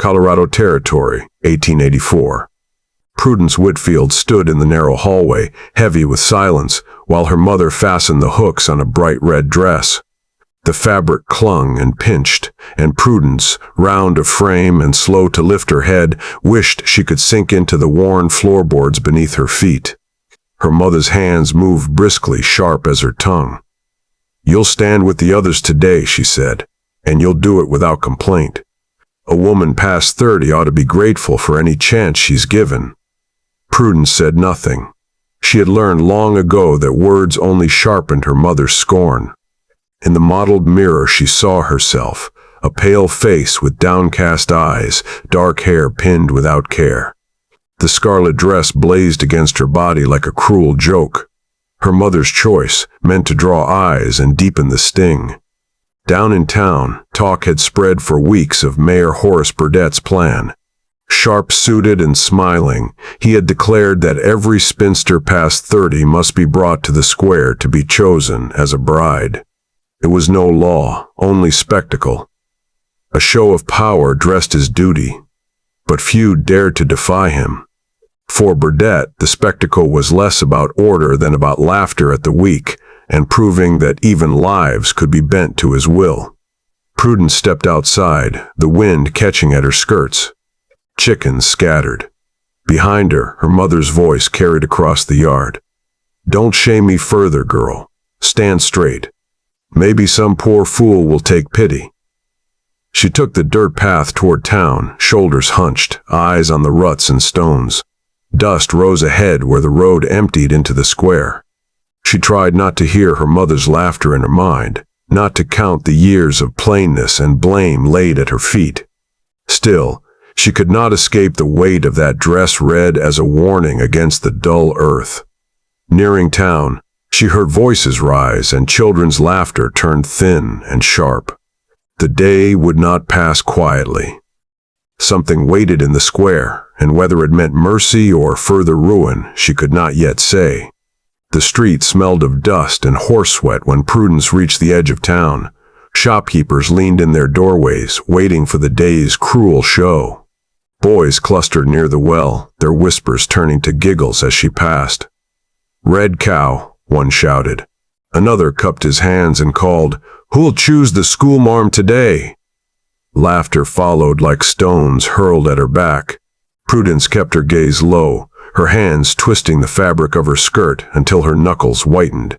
Colorado Territory, 1884. Prudence Whitfield stood in the narrow hallway, heavy with silence, while her mother fastened the hooks on a bright red dress. The fabric clung and pinched, and Prudence, round of frame and slow to lift her head, wished she could sink into the worn floorboards beneath her feet. Her mother's hands moved briskly, sharp as her tongue. "You'll stand with the others today," she said, "and you'll do it without complaint. A woman past 30 ought to be grateful for any chance she's given." Prudence said nothing. She had learned long ago that words only sharpened her mother's scorn. In the mottled mirror she saw herself, a pale face with downcast eyes, dark hair pinned without care. The scarlet dress blazed against her body like a cruel joke. Her mother's choice, meant to draw eyes and deepen the sting. Down in town, talk had spread for weeks of Mayor Horace Burdett's plan. Sharp-suited and smiling, he had declared that every spinster past 30 must be brought to the square to be chosen as a bride. It was no law, only spectacle. A show of power dressed as duty, but few dared to defy him. For Burdett, the spectacle was less about order than about laughter at the weak, and proving that even lives could be bent to his will. Prudence stepped outside, the wind catching at her skirts. Chickens scattered. Behind her, her mother's voice carried across the yard. "Don't shame me further, girl. Stand straight. Maybe some poor fool will take pity." She took the dirt path toward town, shoulders hunched, eyes on the ruts and stones. Dust rose ahead where the road emptied into the square. She tried not to hear her mother's laughter in her mind, not to count the years of plainness and blame laid at her feet. Still, she could not escape the weight of that dress read as a warning against the dull earth. Nearing town, she heard voices rise and children's laughter turned thin and sharp. The day would not pass quietly. Something waited in the square, and whether it meant mercy or further ruin, she could not yet say. The street smelled of dust and horse sweat when Prudence reached the edge of town. Shopkeepers leaned in their doorways, waiting for the day's cruel show. Boys clustered near the well, their whispers turning to giggles as she passed. "Red cow," one shouted. Another cupped his hands and called, "Who'll choose the schoolmarm today?" Laughter followed like stones hurled at her back. Prudence kept her gaze low, her hands twisting the fabric of her skirt until her knuckles whitened.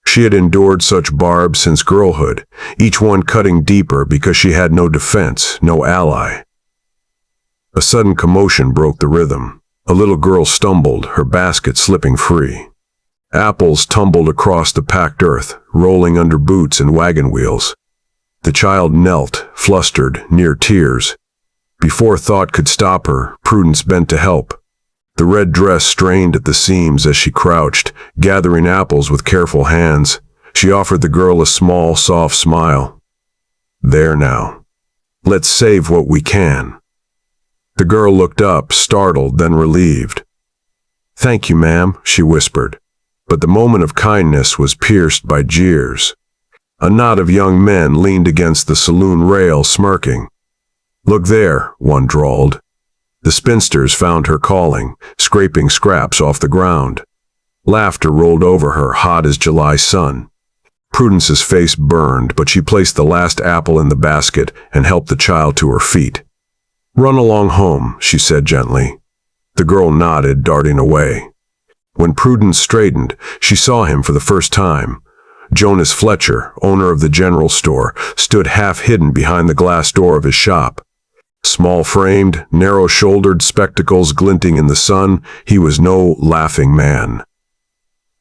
She had endured such barbs since girlhood, each one cutting deeper because she had no defense, no ally. A sudden commotion broke the rhythm. A little girl stumbled, her basket slipping free. Apples tumbled across the packed earth, rolling under boots and wagon wheels. The child knelt, flustered, near tears. Before thought could stop her, Prudence bent to help. The red dress strained at the seams as she crouched, gathering apples with careful hands. She offered the girl a small, soft smile. "There now. Let's save what we can." The girl looked up, startled, then relieved. "Thank you, ma'am," she whispered. But the moment of kindness was pierced by jeers. A knot of young men leaned against the saloon rail, smirking. "Look there," one drawled. The spinsters found her calling, scraping scraps off the ground. Laughter rolled over her, hot as July sun. Prudence's face burned, but she placed the last apple in the basket and helped the child to her feet. "Run along home," she said gently. The girl nodded, darting away. When Prudence straightened, she saw him for the first time. Jonas Fletcher, owner of the general store, stood half-hidden behind the glass door of his shop. Small-framed, narrow-shouldered, spectacles glinting in the sun, he was no laughing man.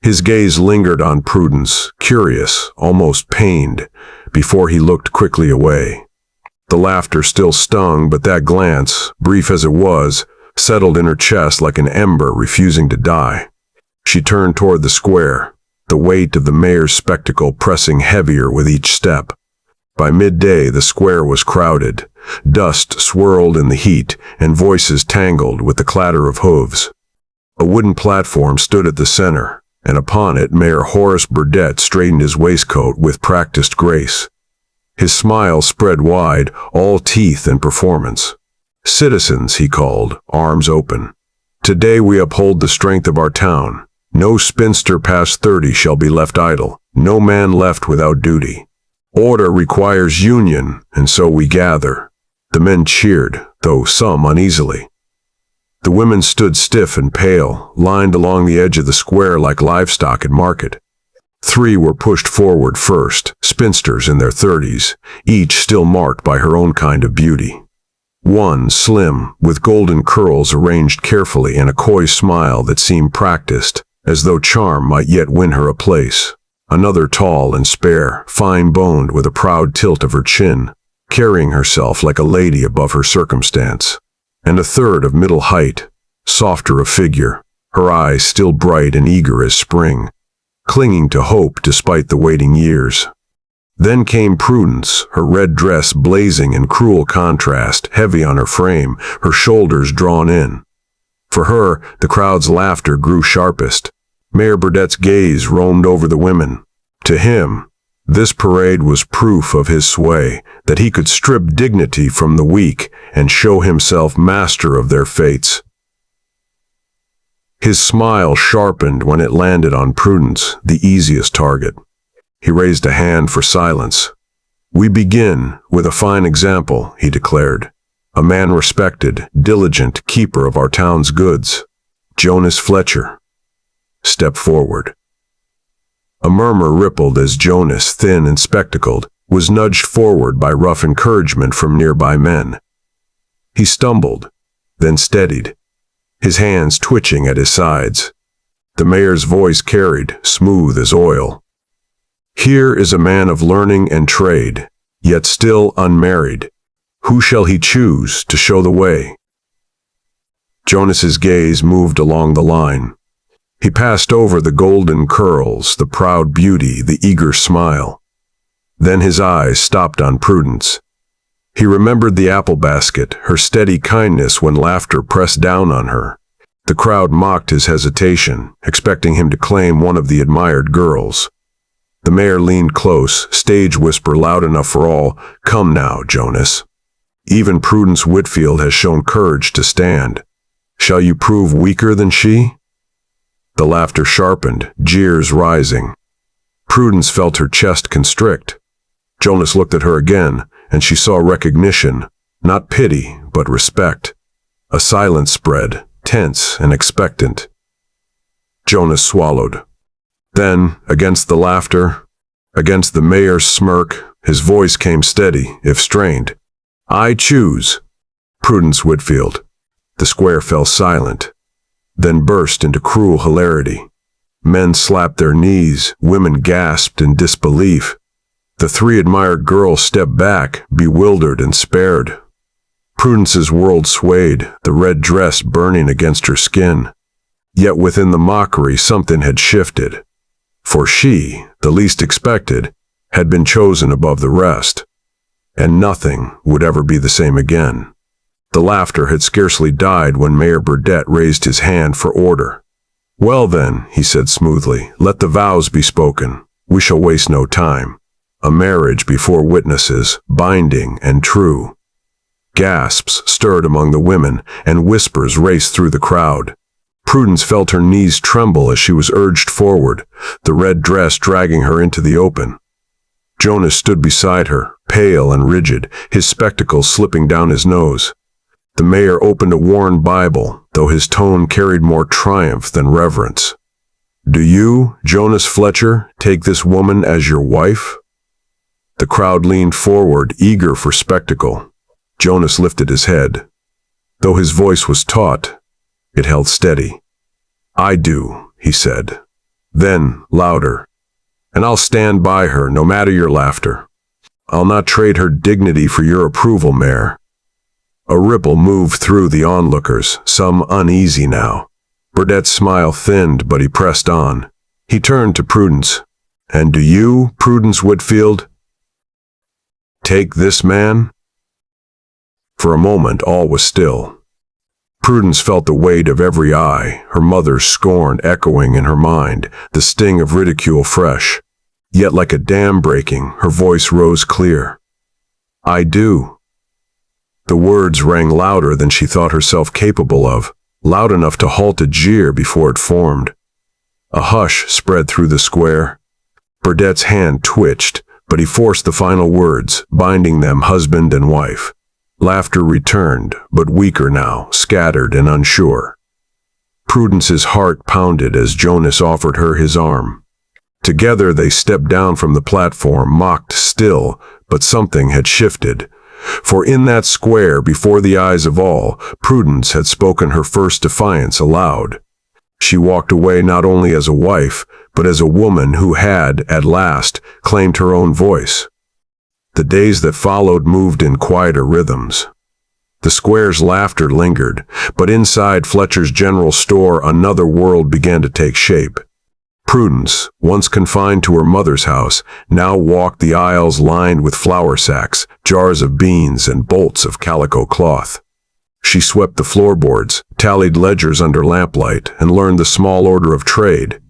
His gaze lingered on Prudence, curious, almost pained, before he looked quickly away. The laughter still stung, but that glance, brief as it was, settled in her chest like an ember refusing to die. She turned toward the square, the weight of the mayor's spectacle pressing heavier with each step. By midday, the square was crowded. Dust swirled in the heat, and voices tangled with the clatter of hooves. A wooden platform stood at the center, and upon it Mayor Horace Burdett straightened his waistcoat with practiced grace. His smile spread wide, all teeth and performance. "Citizens," he called, arms open. "Today we uphold the strength of our town. No spinster past 30 shall be left idle, no man left without duty. Order requires union, and so we gather." The men cheered, though some uneasily. The women stood stiff and pale, lined along the edge of the square like livestock at market. 3 were pushed forward first, spinsters in their 30s, each still marked by her own kind of beauty. One, slim, with golden curls arranged carefully and a coy smile that seemed practiced, as though charm might yet win her a place. Another tall and spare, fine-boned with a proud tilt of her chin, carrying herself like a lady above her circumstance. And a third of middle height, softer of figure, her eyes still bright and eager as spring, clinging to hope despite the waiting years. Then came Prudence, her red dress blazing in cruel contrast, heavy on her frame, her shoulders drawn in. For her, the crowd's laughter grew sharpest. Mayor Burdett's gaze roamed over the women. To him, this parade was proof of his sway, that he could strip dignity from the weak and show himself master of their fates. His smile sharpened when it landed on Prudence, the easiest target. He raised a hand for silence. "We begin with a fine example," he declared. "A man respected, diligent keeper of our town's goods. Jonas Fletcher. Step forward." A murmur rippled as Jonas, thin and spectacled, was nudged forward by rough encouragement from nearby men. He stumbled, then steadied, his hands twitching at his sides. The mayor's voice carried, smooth as oil. "Here is a man of learning and trade, yet still unmarried. Who shall he choose to show the way?" Jonas's gaze moved along the line. He passed over the golden curls, the proud beauty, the eager smile. Then his eyes stopped on Prudence. He remembered the apple basket, her steady kindness when laughter pressed down on her. The crowd mocked his hesitation, expecting him to claim one of the admired girls. The mayor leaned close, stage whisper loud enough for all, "Come now, Jonas. Even Prudence Whitfield has shown courage to stand. Shall you prove weaker than she?" The laughter sharpened, jeers rising. Prudence felt her chest constrict. Jonas looked at her again, and she saw recognition, not pity, but respect. A silence spread, tense and expectant. Jonas swallowed. Then, against the laughter, against the mayor's smirk, his voice came steady, if strained. "I choose Prudence Whitfield." The square fell silent, then burst into cruel hilarity. Men slapped their knees, women gasped in disbelief. The 3 admired girls stepped back, bewildered and spared. Prudence's world swayed, the red dress burning against her skin. Yet within the mockery something had shifted. For she, the least expected, had been chosen above the rest. And nothing would ever be the same again. The laughter had scarcely died when Mayor Burdett raised his hand for order. "Well then," he said smoothly, "let the vows be spoken. We shall waste no time. A marriage before witnesses, binding and true." Gasps stirred among the women, and whispers raced through the crowd. Prudence felt her knees tremble as she was urged forward, the red dress dragging her into the open. Jonas stood beside her, pale and rigid, his spectacles slipping down his nose. The mayor opened a worn Bible, though his tone carried more triumph than reverence. "Do you, Jonas Fletcher, take this woman as your wife?" The crowd leaned forward, eager for spectacle. Jonas lifted his head. Though his voice was taut, it held steady. "I do," he said. Then, louder, "And I'll stand by her, no matter your laughter. I'll not trade her dignity for your approval, Mayor." A ripple moved through the onlookers, some uneasy now. Burdett's smile thinned, but he pressed on. He turned to Prudence. "And do you, Prudence Whitfield, take this man?" For a moment all was still. Prudence felt the weight of every eye, her mother's scorn echoing in her mind, the sting of ridicule fresh. Yet like a dam breaking, her voice rose clear. "I do." The words rang louder than she thought herself capable of, loud enough to halt a jeer before it formed. A hush spread through the square. Burdett's hand twitched, but he forced the final words, binding them husband and wife. Laughter returned, but weaker now, scattered and unsure. Prudence's heart pounded as Jonas offered her his arm. Together they stepped down from the platform, mocked still, but something had shifted. For in that square, before the eyes of all, Prudence had spoken her first defiance aloud. She walked away not only as a wife, but as a woman who had, at last, claimed her own voice. The days that followed moved in quieter rhythms. The square's laughter lingered, but inside Fletcher's general store another world began to take shape. Prudence, once confined to her mother's house, now walked the aisles lined with flour sacks, jars of beans, and bolts of calico cloth. She swept the floorboards, tallied ledgers under lamplight, and learned the small order of trade.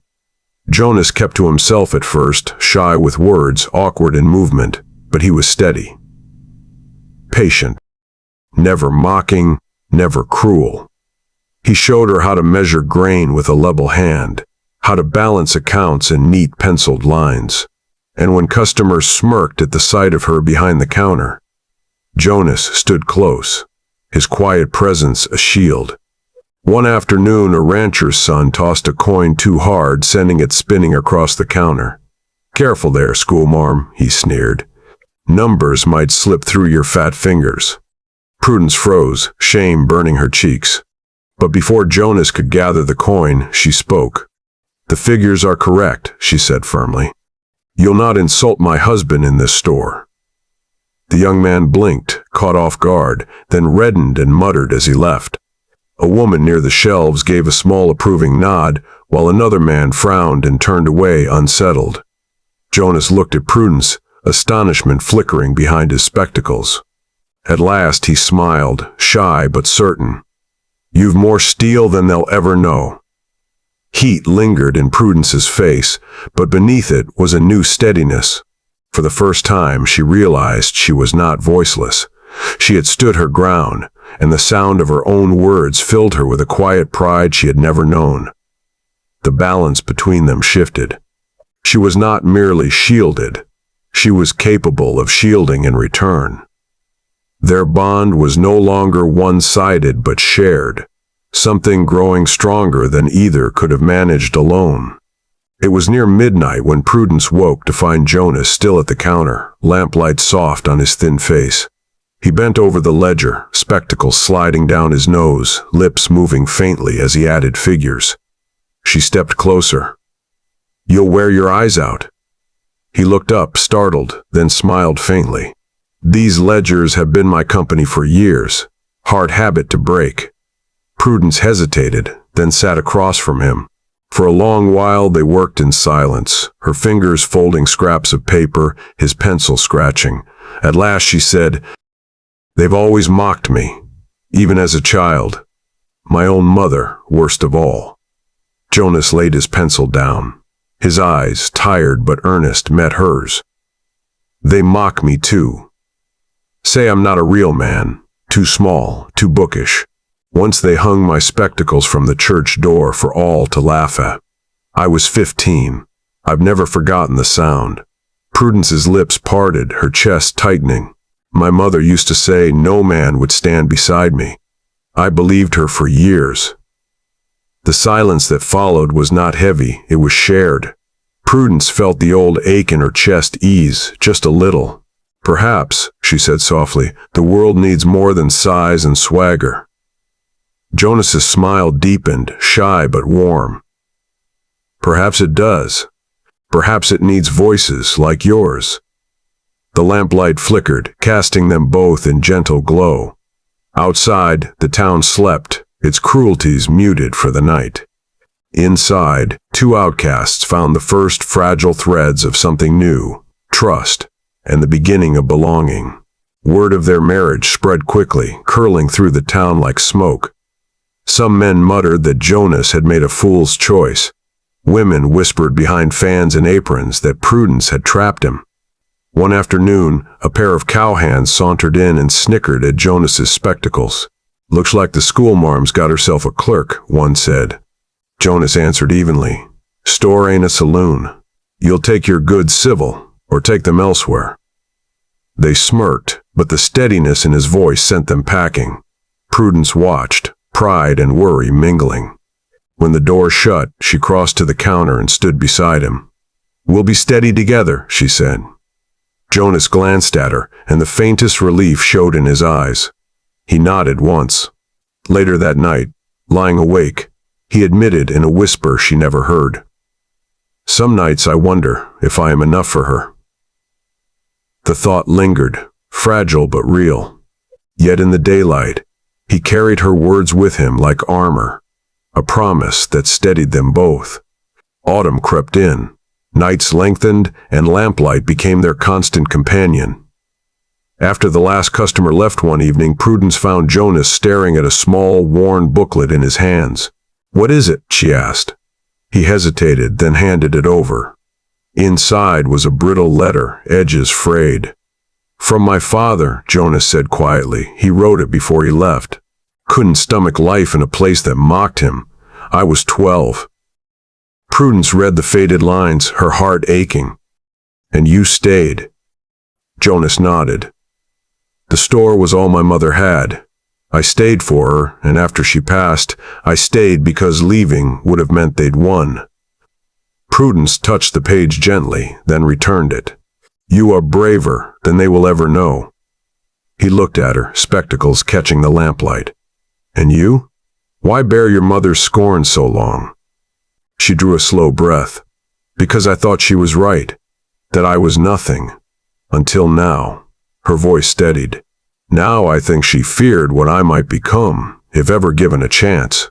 Jonas kept to himself at first, shy with words, awkward in movement, but he was steady. Patient. Never mocking, never cruel. He showed her how to measure grain with a level hand, how to balance accounts in neat penciled lines. And when customers smirked at the sight of her behind the counter, Jonas stood close, his quiet presence a shield. One afternoon, a rancher's son tossed a coin too hard, sending it spinning across the counter. "Careful there, schoolmarm," he sneered. "Numbers might slip through your fat fingers." Prudence froze, shame burning her cheeks. But before Jonas could gather the coin, she spoke. "The figures are correct," she said firmly. "You'll not insult my husband in this store." The young man blinked, caught off guard, then reddened and muttered as he left. A woman near the shelves gave a small approving nod, while another man frowned and turned away unsettled. Jonas looked at Prudence, astonishment flickering behind his spectacles. At last he smiled, shy but certain. "You've more steel than they'll ever know." Heat lingered in Prudence's face, but beneath it was a new steadiness. For the first time she realized she was not voiceless. She had stood her ground, and the sound of her own words filled her with a quiet pride she had never known. The balance between them shifted. She was not merely shielded. She was capable of shielding in return. Their bond was no longer one-sided but shared, something growing stronger than either could have managed alone. It was near midnight when Prudence woke to find Jonas still at the counter, lamplight soft on his thin face. He bent over the ledger, spectacles sliding down his nose, lips moving faintly as he added figures. She stepped closer. "You'll wear your eyes out." He looked up, startled, then smiled faintly. "These ledgers have been my company for years. Hard habit to break." Prudence hesitated, then sat across from him. For a long while they worked in silence, her fingers folding scraps of paper, his pencil scratching. At last she said, "They've always mocked me, even as a child. My own mother, worst of all." Jonas laid his pencil down. His eyes, tired but earnest, met hers. "They mock me too. Say I'm not a real man, too small, too bookish. Once they hung my spectacles from the church door for all to laugh at. I was 15. I've never forgotten the sound." Prudence's lips parted, her chest tightening. "My mother used to say no man would stand beside me. I believed her for years." The silence that followed was not heavy, it was shared. Prudence felt the old ache in her chest ease, just a little. "Perhaps," she said softly, "the world needs more than size and swagger." Jonas's smile deepened, shy but warm. "Perhaps it does. Perhaps it needs voices like yours." The lamplight flickered, casting them both in gentle glow. Outside, the town slept, its cruelties muted for the night. Inside, two outcasts found the first fragile threads of something new, trust, and the beginning of belonging. Word of their marriage spread quickly, curling through the town like smoke. Some men muttered that Jonas had made a fool's choice. Women whispered behind fans and aprons that Prudence had trapped him. One afternoon, a pair of cowhands sauntered in and snickered at Jonas's spectacles. "Looks like the schoolmarm's got herself a clerk," one said. Jonas answered evenly, "Store ain't a saloon. You'll take your goods civil, or take them elsewhere." They smirked, but the steadiness in his voice sent them packing. Prudence watched, pride and worry mingling. When the door shut, she crossed to the counter and stood beside him. "We'll be steady together," she said. Jonas glanced at her, and the faintest relief showed in his eyes. He nodded once. Later that night, lying awake, he admitted in a whisper she never heard, "Some nights I wonder if I am enough for her." The thought lingered, fragile but real. Yet in the daylight, he carried her words with him like armor, a promise that steadied them both. Autumn crept in. Nights lengthened, and lamplight became their constant companion. After the last customer left one evening, Prudence found Jonas staring at a small, worn booklet in his hands. "What is it?" she asked. He hesitated, then handed it over. Inside was a brittle letter, edges frayed. "From my father," Jonas said quietly. "He wrote it before he left. Couldn't stomach life in a place that mocked him. I was 12. Prudence read the faded lines, her heart aching. "And you stayed." Jonas nodded. "The store was all my mother had. I stayed for her, and after she passed, I stayed because leaving would have meant they'd won." Prudence touched the page gently, then returned it. "You are braver than they will ever know." He looked at her, spectacles catching the lamplight. "And you? Why bear your mother's scorn so long?" She drew a slow breath. "Because I thought she was right, that I was nothing. Until now." Her voice steadied. "Now I think she feared what I might become, if ever given a chance."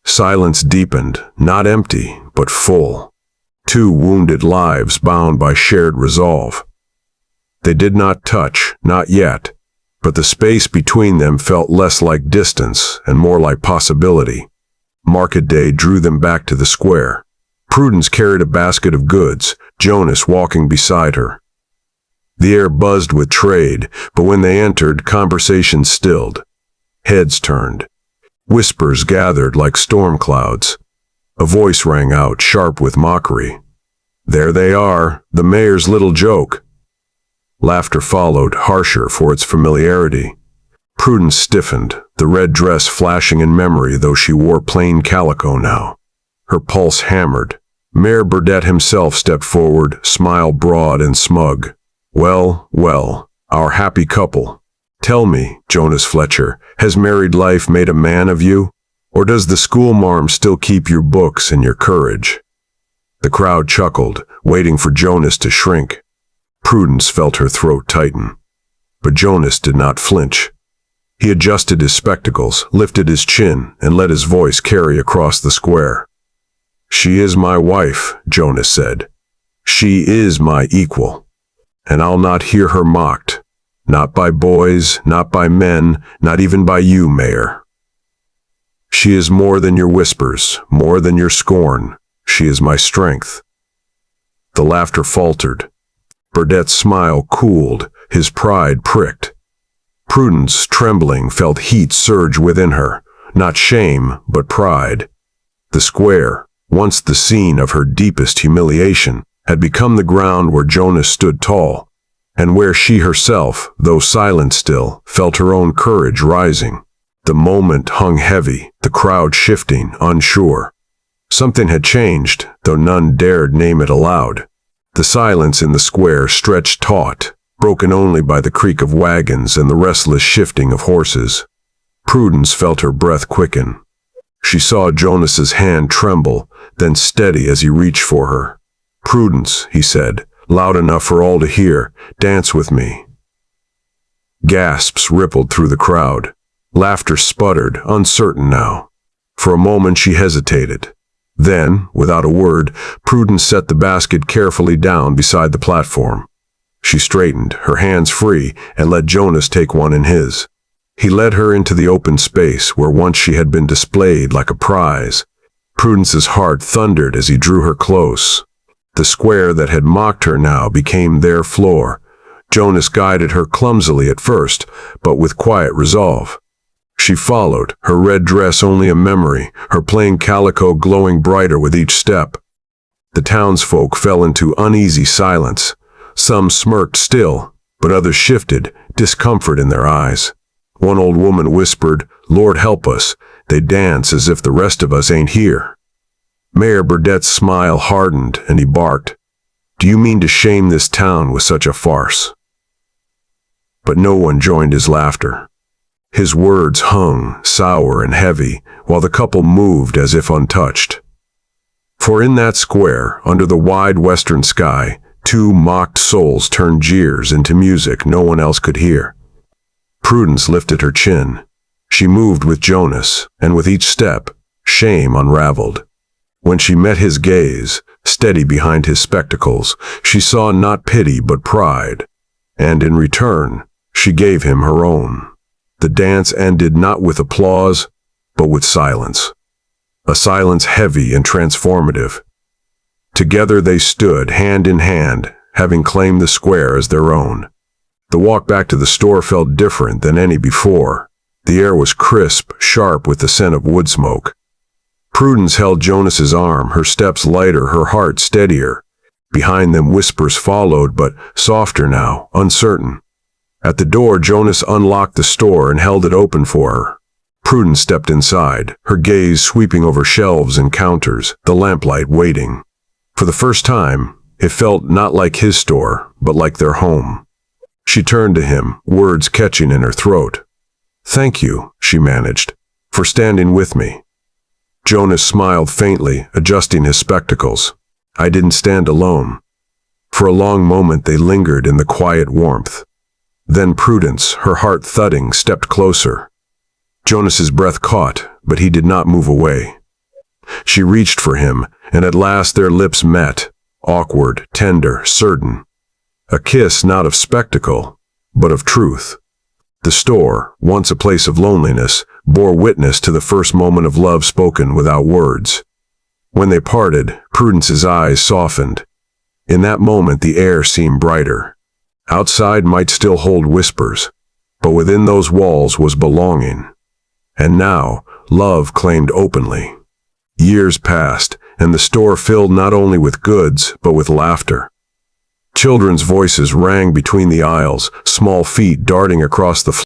Silence deepened, not empty, but full. Two wounded lives bound by shared resolve. They did not touch, not yet, but the space between them felt less like distance and more like possibility. Market day drew them back to the square. Prudence carried a basket of goods, Jonas walking beside her. The air buzzed with trade, but when they entered, conversation stilled. Heads turned. Whispers gathered like storm clouds. A voice rang out, sharp with mockery. "There they are, the mayor's little joke." Laughter followed, harsher for its familiarity. Prudence stiffened, the red dress flashing in memory, though she wore plain calico now. Her pulse hammered. Mayor Burdett himself stepped forward, smile broad and smug. "Well, well, our happy couple. Tell me, Jonas Fletcher, has married life made a man of you? Or does the schoolmarm still keep your books and your courage?" The crowd chuckled, waiting for Jonas to shrink. Prudence felt her throat tighten. But Jonas did not flinch. He adjusted his spectacles, lifted his chin, and let his voice carry across the square. "She is my wife," Jonas said. "She is my equal. And I'll not hear her mocked. Not by boys, not by men, not even by you, Mayor. She is more than your whispers, more than your scorn. She is my strength." The laughter faltered. Burdett's smile cooled, his pride pricked. Prudence, trembling, felt heat surge within her, not shame, but pride. The square, once the scene of her deepest humiliation, had become the ground where Jonas stood tall, and where she herself, though silent still, felt her own courage rising. The moment hung heavy, the crowd shifting, unsure. Something had changed, though none dared name it aloud. The silence in the square stretched taut, broken only by the creak of wagons and the restless shifting of horses. Prudence felt her breath quicken. She saw Jonas's hand tremble, then steady as he reached for her. "Prudence," he said, loud enough for all to hear, "dance with me." Gasps rippled through the crowd. Laughter sputtered, uncertain now. For a moment she hesitated. Then, without a word, Prudence set the basket carefully down beside the platform. She straightened, her hands free, and let Jonas take one in his. He led her into the open space where once she had been displayed like a prize. Prudence's heart thundered as he drew her close. The square that had mocked her now became their floor. Jonas guided her clumsily at first, but with quiet resolve. She followed, her red dress only a memory, her plain calico glowing brighter with each step. The townsfolk fell into uneasy silence. Some smirked still, but others shifted, discomfort in their eyes. One old woman whispered, "Lord help us, they dance as if the rest of us ain't here." Mayor Burdett's smile hardened, and he barked, "Do you mean to shame this town with such a farce?" But no one joined his laughter. His words hung, sour and heavy, while the couple moved as if untouched. For in that square, under the wide western sky, two mocked souls turned jeers into music no one else could hear. Prudence lifted her chin. She moved with Jonas, and with each step, shame unraveled. When she met his gaze, steady behind his spectacles, she saw not pity but pride, and in return, she gave him her own. The dance ended not with applause, but with silence. A silence heavy and transformative. Together they stood, hand in hand, having claimed the square as their own. The walk back to the store felt different than any before. The air was crisp, sharp with the scent of wood smoke. Prudence held Jonas's arm, her steps lighter, her heart steadier. Behind them whispers followed, but softer now, uncertain. At the door, Jonas unlocked the store and held it open for her. Prudence stepped inside, her gaze sweeping over shelves and counters, the lamplight waiting. For the first time, it felt not like his store, but like their home. She turned to him, words catching in her throat. "Thank you," she managed, "for standing with me." Jonas smiled faintly, adjusting his spectacles. "I didn't stand alone." For a long moment they lingered in the quiet warmth. Then Prudence, her heart thudding, stepped closer. Jonas's breath caught, but he did not move away. She reached for him, and at last their lips met, awkward, tender, certain. A kiss not of spectacle, but of truth. The store, once a place of loneliness, bore witness to the first moment of love spoken without words. When they parted, Prudence's eyes softened. In that moment the air seemed brighter. Outside might still hold whispers, but within those walls was belonging. And now, love claimed openly. Years passed, and the store filled not only with goods, but with laughter. Children's voices rang between the aisles, small feet darting across the floor.